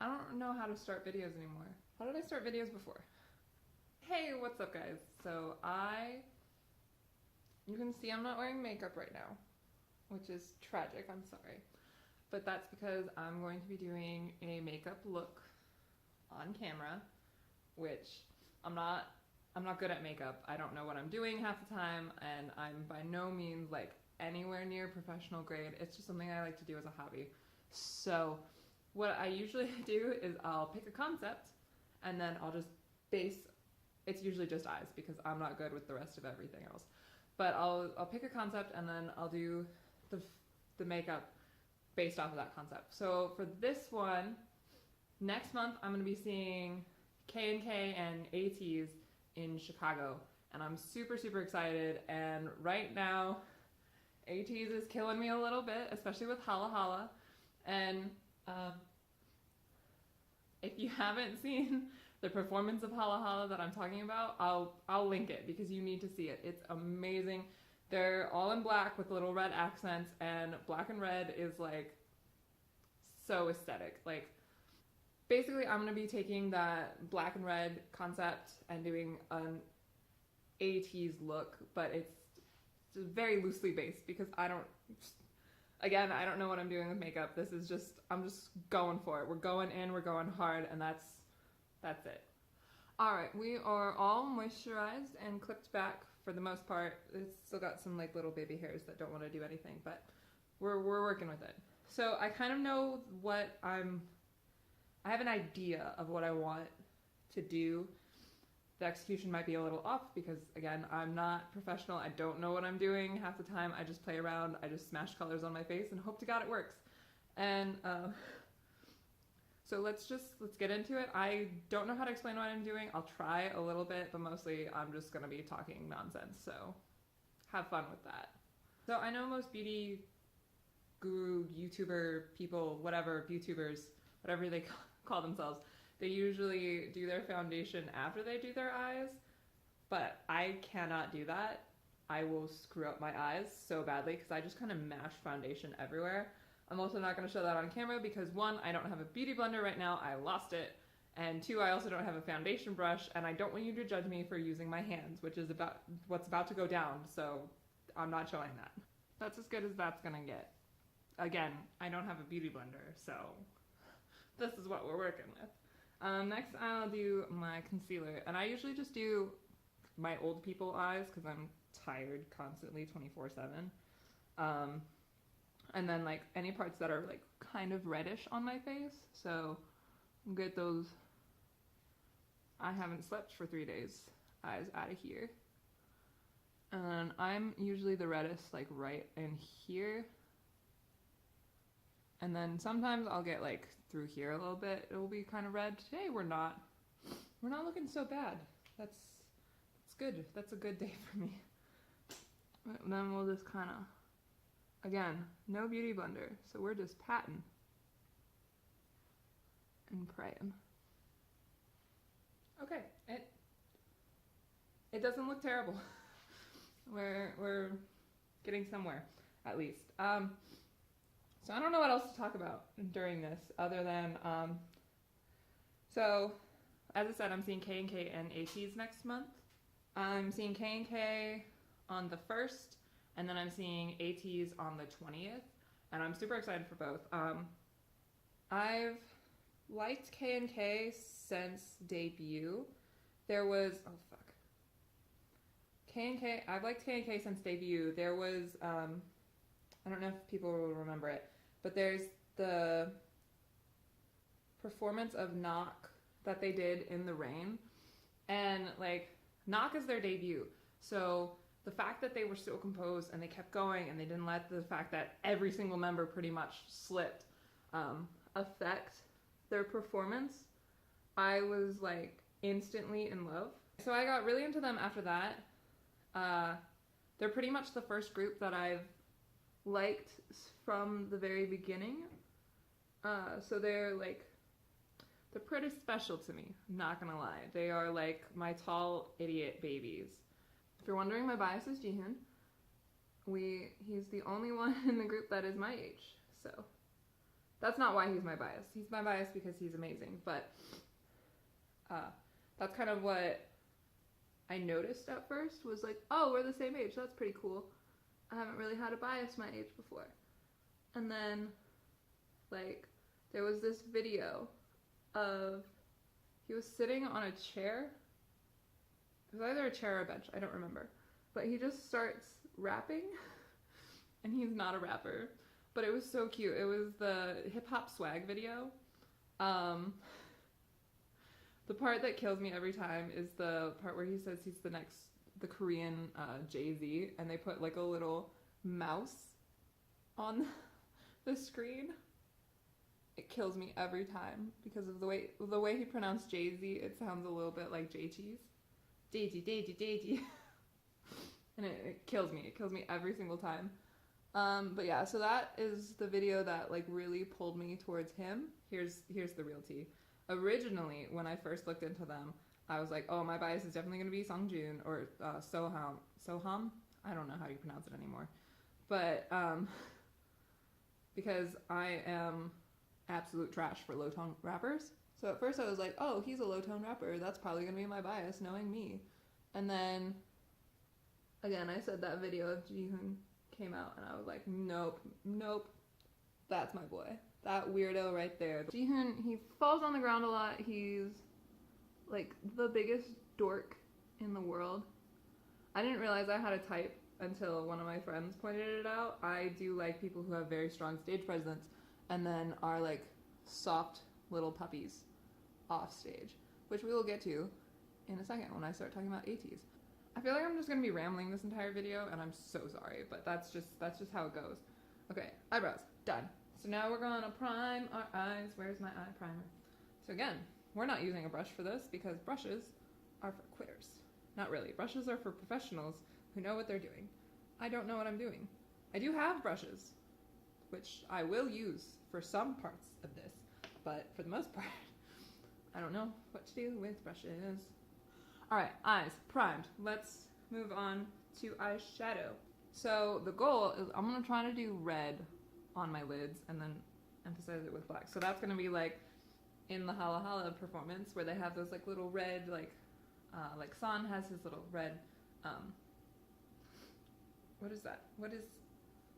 I don't know how to start videos anymore. How did I start videos before? Hey, what's up guys? So you can see I'm not wearing makeup right now, which is tragic, I'm sorry. But that's because I'm going to be doing a makeup look on camera, which I'm not good at makeup. I don't know what I'm doing half the time, and I'm by no means like anywhere near professional grade. It's just something I like to do as a hobby. So what I usually do is I'll pick a concept and then I'll just base, it's usually just eyes because I'm not good with the rest of everything else. But I'll pick a concept and then I'll do the makeup based off of that concept. So for this one, next month I'm going to be seeing KNK and Ateez in Chicago, and I'm super excited. And right now Ateez is killing me a little bit, especially with HALA HALA. And if you haven't seen the performance of HALA HALA that I'm talking about, I'll link it because you need to see it. It's amazing. They're all in black with little red accents, and black and red is like so aesthetic. Like basically I'm going to be taking that black and red concept and doing an Ateez look, but it's very loosely based because I don't know what I'm doing with makeup. This is just, I'm just going for it. We're going in, we're going hard, and that's it. Alright, we are all moisturized and clipped back for the most part. It's still got some like little baby hairs that don't want to do anything, but we're working with it. So I kind of know what I have an idea of what I want to do. The execution might be a little off because, again, I'm not professional. I don't know what I'm doing half the time. I just play around. I just smash colors on my face and hope to God it works. And so let's get into it. I don't know how to explain what I'm doing. I'll try a little bit, but mostly I'm just going to be talking nonsense. So have fun with that. So I know most beauty guru, YouTuber people, whatever, YouTubers, whatever they call themselves, they usually do their foundation after they do their eyes, but I cannot do that. I will screw up my eyes so badly because I just kind of mash foundation everywhere. I'm also not going to show that on camera because 1, I don't have a beauty blender right now, I lost it, and 2, I also don't have a foundation brush, and I don't want you to judge me for using my hands, which is what's about to go down, so I'm not showing that. That's as good as that's going to get. Again, I don't have a beauty blender, so this is what we're working with. Next I'll do my concealer, and I usually just do my old people eyes because I'm tired constantly 24/7. And then like any parts that are like kind of reddish on my face, so get those I haven't slept for 3 days eyes out of here. And I'm usually the reddest like right in here. And then sometimes I'll get like through here a little bit. It will be kind of red. Today we're not looking so bad. That's good. That's a good day for me. And then we'll just kind of, again, no beauty blender. So we're just patting and praying. Okay, it doesn't look terrible. We're getting somewhere, at least. So I don't know what else to talk about during this other than, so as I said, I'm seeing KNK and Ateez next month. I'm seeing KNK on the 1st, and then I'm seeing Ateez on the 20th, and I'm super excited for both. I've liked KNK since debut. There was, oh fuck. I've liked KNK since debut. There was, I don't know if people will remember it, but there's the performance of Knock that they did in the rain, and like Knock is their debut, so the fact that they were so composed and they kept going and they didn't let the fact that every single member pretty much slipped affect their performance, I was like instantly in love. So I got really into them after that. They're pretty much the first group that I've liked from the very beginning. So they're pretty special to me, I'm not gonna lie. They are like my tall idiot babies. If you're wondering, my bias is Jihoon. He's the only one in the group that is my age, so That's not why he's my bias. He's my bias because he's amazing, but that's kind of what I noticed at first, was like, oh, we're the same age, that's pretty cool. I haven't really had a bias my age before. And then, like, there was this video of, he was sitting on a chair. It was either a chair or a bench, I don't remember. But he just starts rapping, and he's not a rapper. But it was so cute. It was the hip hop swag video. The part that kills me every time is the part where he says he's the Korean Jay-Z, and they put like a little mouse on the screen. It kills me every time because of the way he pronounced Jay-Z. It sounds a little bit like J-Cheese. Jay-Z. And it kills me. It kills me every single time. But yeah, so that is the video that like really pulled me towards him. Here's the real tea. Originally, when I first looked into them, I was like, oh, my bias is definitely going to be Songjun or Soham. I don't know how you pronounce it anymore. But because I am absolute trash for low-tone rappers. So at first I was like, oh, he's a low-tone rapper. That's probably going to be my bias, knowing me. And then, again, I said that video of Jihoon came out, and I was like, nope, that's my boy. That weirdo right there. Jihoon, he falls on the ground a lot. He's like the biggest dork in the world. I didn't realize I had a type until one of my friends pointed it out. I do like people who have very strong stage presence and then are like soft little puppies off stage, which we will get to in a second when I start talking about Ateez. I feel like I'm just gonna be rambling this entire video, and I'm so sorry, but that's just how it goes. Okay, eyebrows, done. So now we're gonna prime our eyes. Where's my eye primer? So again, we're not using a brush for this because brushes are for quitters. Not really. Brushes are for professionals who know what they're doing. I don't know what I'm doing. I do have brushes, which I will use for some parts of this, but for the most part, I don't know what to do with brushes. Alright, eyes primed. Let's move on to eyeshadow. So the goal is I'm going to try to do red on my lids and then emphasize it with black. So that's going to be like in the HALA HALA performance where they have those like little red, like San has his little red, what is that?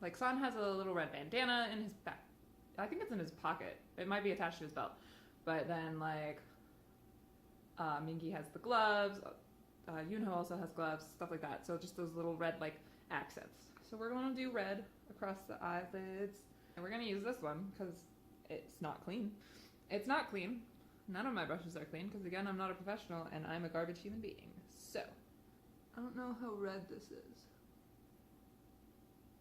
Like San has a little red bandana in his back. I think it's in his pocket. It might be attached to his belt. But then like Mingi has the gloves, Yoonho also has gloves, stuff like that. So just those little red like accents. So we're going to do red across the eyelids. And we're going to use this one because it's not clean. It's not clean. None of my brushes are clean because again, I'm not a professional and I'm a garbage human being. So, I don't know how red this is.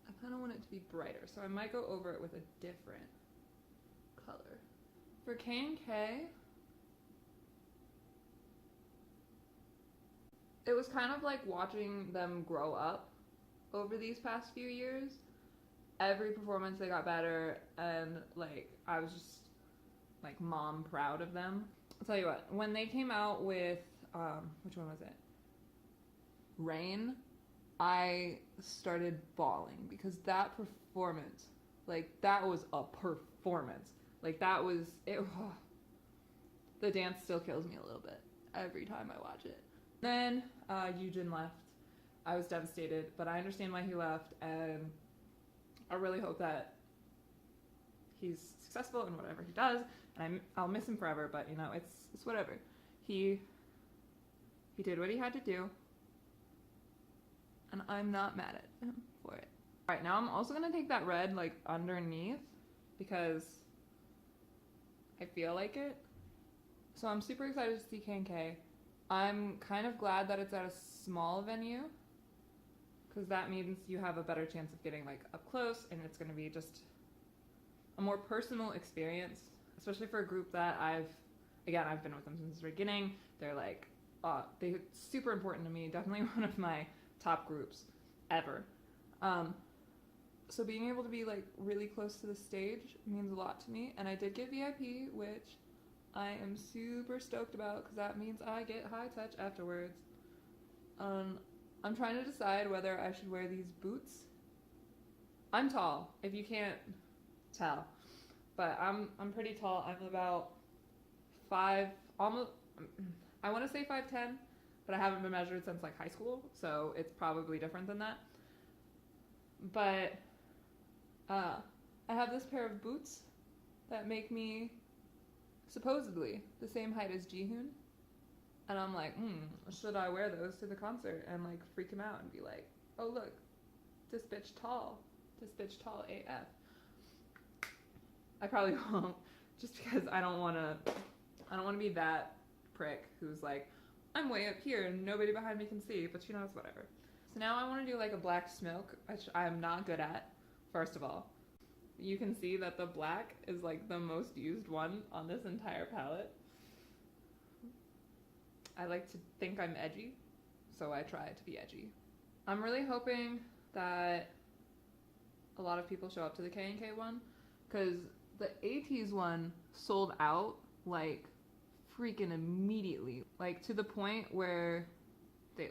I kind of want it to be brighter, so I might go over it with a different color. For KNK, it was kind of like watching them grow up over these past few years. Every performance they got better, and like I was just like mom proud of them. I'll tell you what, when they came out with which one was it? Rain, I started bawling because that performance, like that was a performance. Like that was it. Oh, the dance still kills me a little bit every time I watch it. Then Yoojin left. I was devastated, but I understand why he left, and I really hope that he's successful in whatever he does. And I'll miss him forever, but you know, it's whatever. He did what he had to do, and I'm not mad at him for it. All right, now I'm also gonna take that red like underneath because I feel like it. So I'm super excited to see KNK. I'm kind of glad that it's at a small venue because that means you have a better chance of getting like up close, and it's going to be just a more personal experience, especially for a group that I've been with them since the beginning. They're like, they're super important to me. Definitely one of my top groups ever. So being able to be like really close to the stage means a lot to me, and I did get VIP, which I am super stoked about because that means I get high touch afterwards. I'm trying to decide whether I should wear these boots. I'm tall, if you can't tell. but I'm pretty tall. I'm about 5, almost, I want to say 5'10", but I haven't been measured since like high school, so it's probably different than that. But I have this pair of boots that make me supposedly the same height as Jihoon. And I'm like, should I wear those to the concert and like freak him out and be like, oh look, this bitch tall AF. I probably won't, just because I don't want to be that prick who's like, I'm way up here and nobody behind me can see, but you know, it's whatever. So now I want to do like a black smoke, which I'm not good at, first of all. You can see that the black is like the most used one on this entire palette. I like to think I'm edgy, so I try to be edgy. I'm really hoping that a lot of people show up to the KNK one, because the Ateez one sold out like freaking immediately, like to the point where they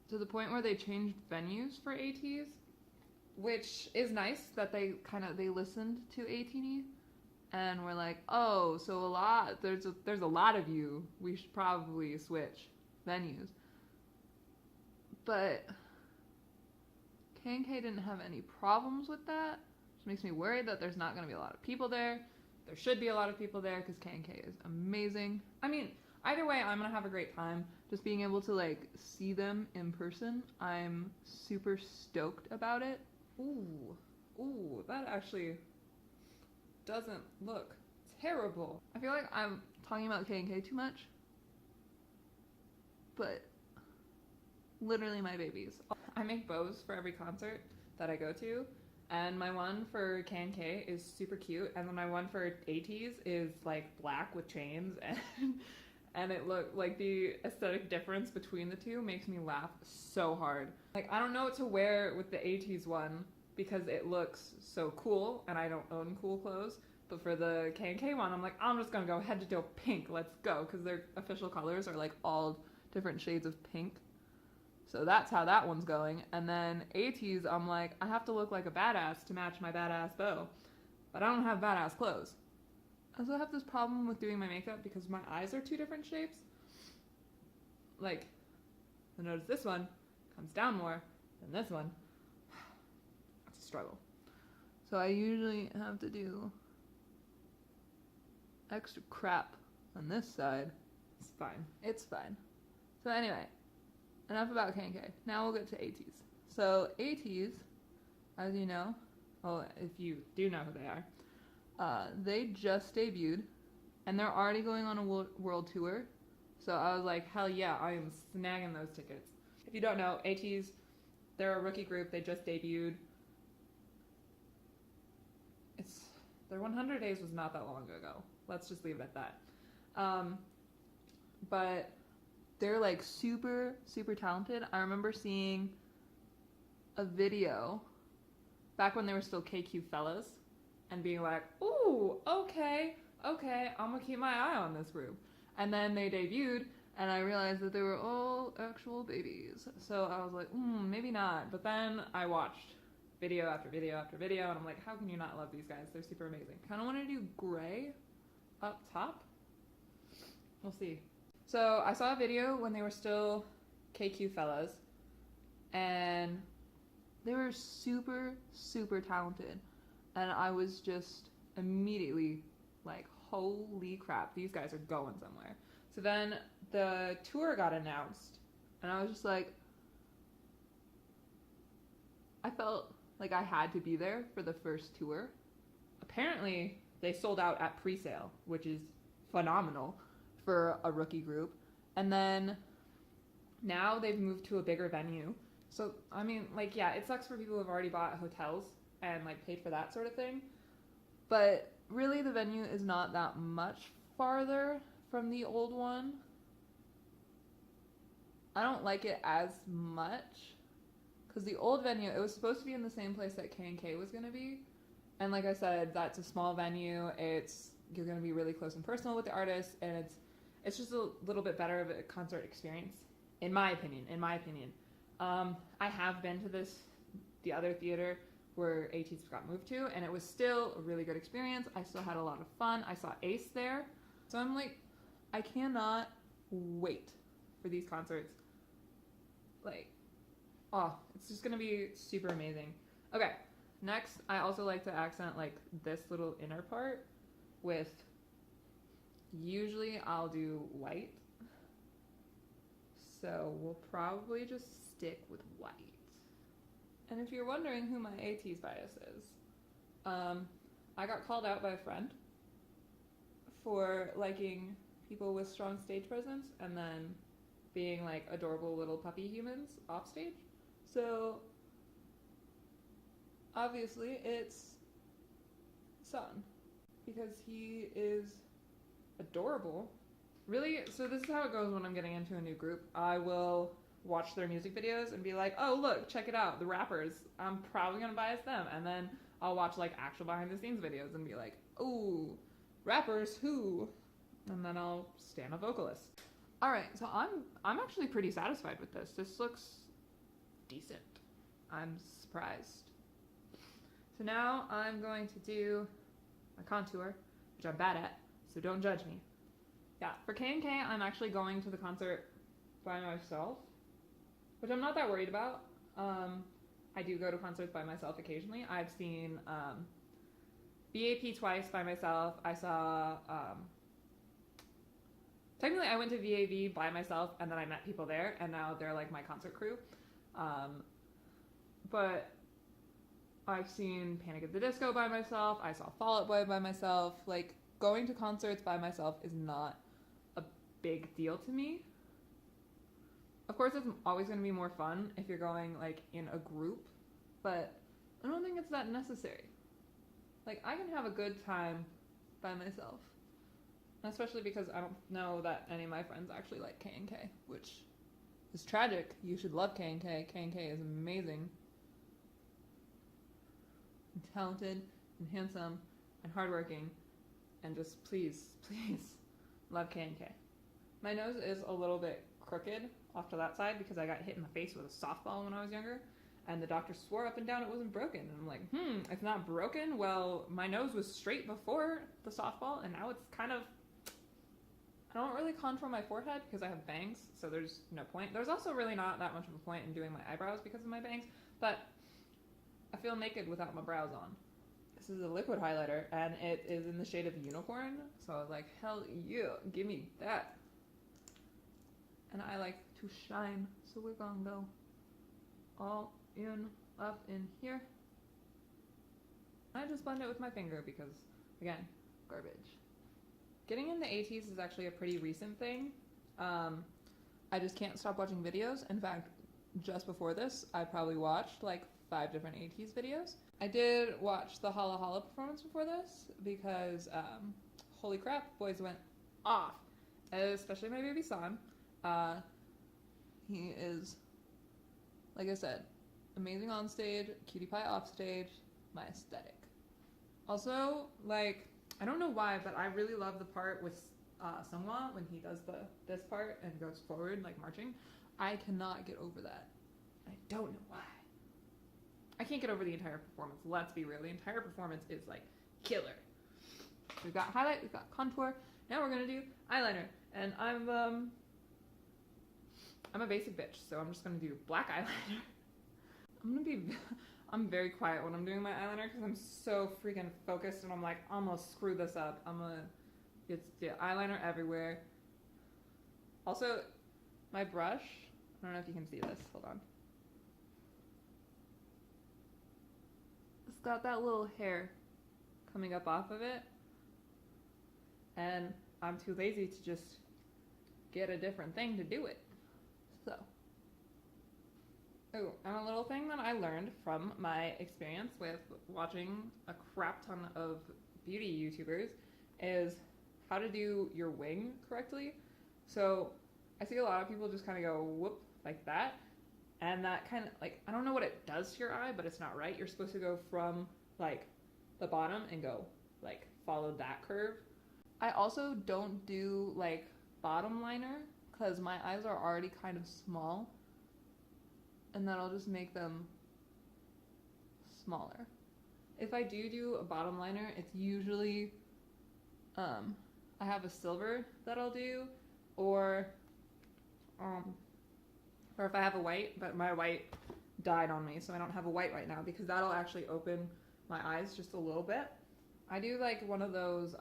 to the point where they changed venues for Ateez, which is nice that they listened to ATE and were like, oh, so there's a lot of you, we should probably switch venues. But KNK didn't have any problems with that, which makes me worried that there's not going to be a lot of people there. There should be a lot of people there because KNK is amazing. I mean, either way, I'm going to have a great time. Just being able to like see them in person, I'm super stoked about it. Ooh, that actually doesn't look terrible. I feel like I'm talking about KNK too much, but literally my babies. I make bows for every concert that I go to, and my one for KNK is super cute, and then my one for Ateez is like black with chains, and it looked like the aesthetic difference between the two makes me laugh so hard. Like, I don't know what to wear with the Ateez one because it looks so cool, and I don't own cool clothes. But for the KNK one, I'm like, I'm just gonna go head to toe pink, let's go, because their official colors are like all different shades of pink. So that's how that one's going. And then Ateez, I'm like, I have to look like a badass to match my badass bow, but I don't have badass clothes. I also have this problem with doing my makeup because my eyes are 2 different shapes. Like, I notice this one comes down more than this one. It's a struggle. So I usually have to do extra crap on this side. It's fine. It's fine. So anyway, enough about KNK. Now we'll get to Ateez. So Ateez, as you know, well, if you do know who they are, they just debuted, and they're already going on a world tour. So I was like, hell yeah, I am snagging those tickets. If you don't know, Ateez, they're a rookie group. They just debuted. Their 100 Days was not that long ago. Let's just leave it at that. But they're like super, super talented. I remember seeing a video back when they were still KQ Fellas and being like, ooh, okay, I'm gonna keep my eye on this group. And then they debuted, and I realized that they were all actual babies. So I was like, maybe not. But then I watched video after video after video, and I'm like, how can you not love these guys? They're super amazing. Kind of want to do gray up top. We'll see. So I saw a video when they were still KQ Fellas, and they were super, super talented. And I was just immediately like, holy crap, these guys are going somewhere. So then the tour got announced, and I was just like, I felt like I had to be there for the first tour. Apparently, they sold out at pre-sale, which is phenomenal for a rookie group. And then now they've moved to a bigger venue. So, I mean, like, yeah, it sucks for people who have already bought hotels and, like, paid for that sort of thing. But really, the venue is not that much farther from the old one. I don't like it as much, because the old venue, it was supposed to be in the same place that KNK was going to be. And like I said, that's a small venue. You're going to be really close and personal with the artists, and it's just a little bit better of a concert experience, in my opinion. I have been to the other theater where Ateez got moved to, and it was still a really good experience. I still had a lot of fun. I saw Ace there. So I'm like, I cannot wait for these concerts. Like, oh, it's just gonna be super amazing. Okay, next, I also like to accent like this little inner part with, usually I'll do white. So we'll probably just stick with white. And if you're wondering who my Ateez bias is, I got called out by a friend for liking people with strong stage presence and then being like adorable little puppy humans off stage. So obviously it's Sun, because he is adorable. Really, so this is how it goes when I'm getting into a new group. I will watch their music videos and be like, oh look, check it out, the rappers, I'm probably gonna bias them. And then I'll watch like actual behind the scenes videos and be like, oh, rappers who? And then I'll stand a vocalist. All right, so I'm actually pretty satisfied with this. This looks decent. I'm surprised. So now I'm going to do my contour, which I'm bad at, so don't judge me. Yeah, for KNK, I'm actually going to the concert by myself, which I'm not that worried about. I do go to concerts by myself occasionally. I've seen VAP twice by myself. I saw, technically I went to VAV by myself and then I met people there and now they're like my concert crew. But I've seen Panic at the Disco by myself. I saw Fall Out Boy by myself. Like, going to concerts by myself is not a big deal to me. Of course, it's always going to be more fun if you're going, like, in a group, but I don't think it's that necessary. Like, I can have a good time by myself, especially because I don't know that any of my friends actually like KNK, which is tragic. You should love KNK. KNK is amazing, and talented, and handsome, and hardworking, and just please, please love KNK. My nose is a little bit crooked off to that side because I got hit in the face with a softball when I was younger, and the doctor swore up and down it wasn't broken, and I'm like, it's not broken? Well, my nose was straight before the softball, and now it's kind of, I don't really contour my forehead because I have bangs, so there's no point. There's also really not that much of a point in doing my eyebrows because of my bangs, but I feel naked without my brows on. This is a liquid highlighter, and it is in the shade of Unicorn, so I was like, hell yeah, give me that. And I like to shine, so we're gonna go all in, up in here. I just blend it with my finger because, again, garbage. Getting into Ateez is actually a pretty recent thing. I just can't stop watching videos. In fact, just before this, I probably watched like 5 different Ateez videos. I did watch the HALA HALA performance before this because, holy crap, boys went off. Especially my baby San. He is, like I said, amazing on stage, cutie pie off stage, my aesthetic. Also, like, I don't know why, but I really love the part with Seonghwa when he does this part and goes forward, like marching. I cannot get over that. I don't know why. I can't get over the entire performance. Let's be real. The entire performance is like killer. We've got highlight, we've got contour. Now we're gonna do eyeliner, and I'm a basic bitch, so I'm just gonna do black eyeliner. I'm very quiet when I'm doing my eyeliner because I'm so freaking focused, and I'm like, I'm gonna screw this up. It's eyeliner everywhere. Also, my brush, I don't know if you can see this, hold on. It's got that little hair coming up off of it, and I'm too lazy to just get a different thing to do it. So, oh, and a little thing that I learned from my experience with watching a crap ton of beauty YouTubers is how to do your wing correctly. So I see a lot of people just kind of go whoop like that, and that kind of, like, I don't know what it does to your eye, but it's not right. You're supposed to go from like the bottom and go like follow that curve. I also don't do like bottom liner because my eyes are already kind of small, and that'll just make them smaller. If I do a bottom liner, it's usually, I have a silver that I'll do, or if I have a white, but my white died on me, so I don't have a white right now, because that'll actually open my eyes just a little bit. I do like one of those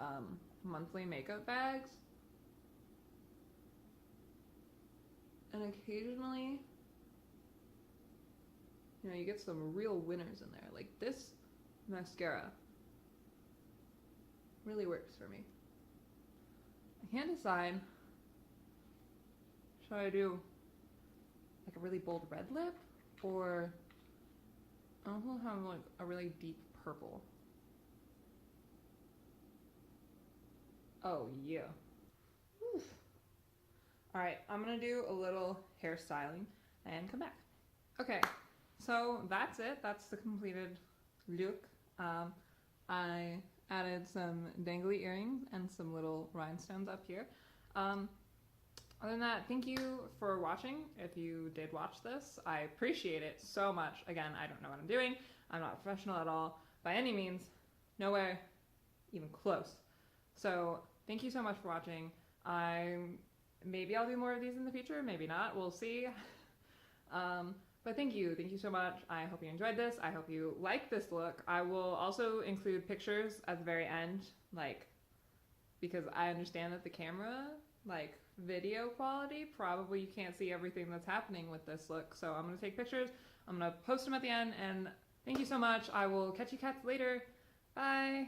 monthly makeup bags, and occasionally, you know, you get some real winners in there. Like this mascara really works for me. I can't decide, should I do like a really bold red lip, or I also have like a really deep purple. Oh yeah. Oof. All right, I'm gonna do a little hairstyling and come back. Okay, so that's it. That's the completed look. I added some dangly earrings and some little rhinestones up here. Other than that, thank you for watching. If you did watch this, I appreciate it so much. Again, I don't know what I'm doing. I'm not professional at all by any means, nowhere even close. So thank you so much for watching. Maybe I'll do more of these in the future, maybe not, we'll see. But thank you so much. I hope you enjoyed this. I hope you like this look. I will also include pictures at the very end, like, because I understand that the camera, like, video quality, probably you can't see everything that's happening with this look. So I'm gonna take pictures, I'm gonna post them at the end, and thank you so much. I will catch you cats later. Bye.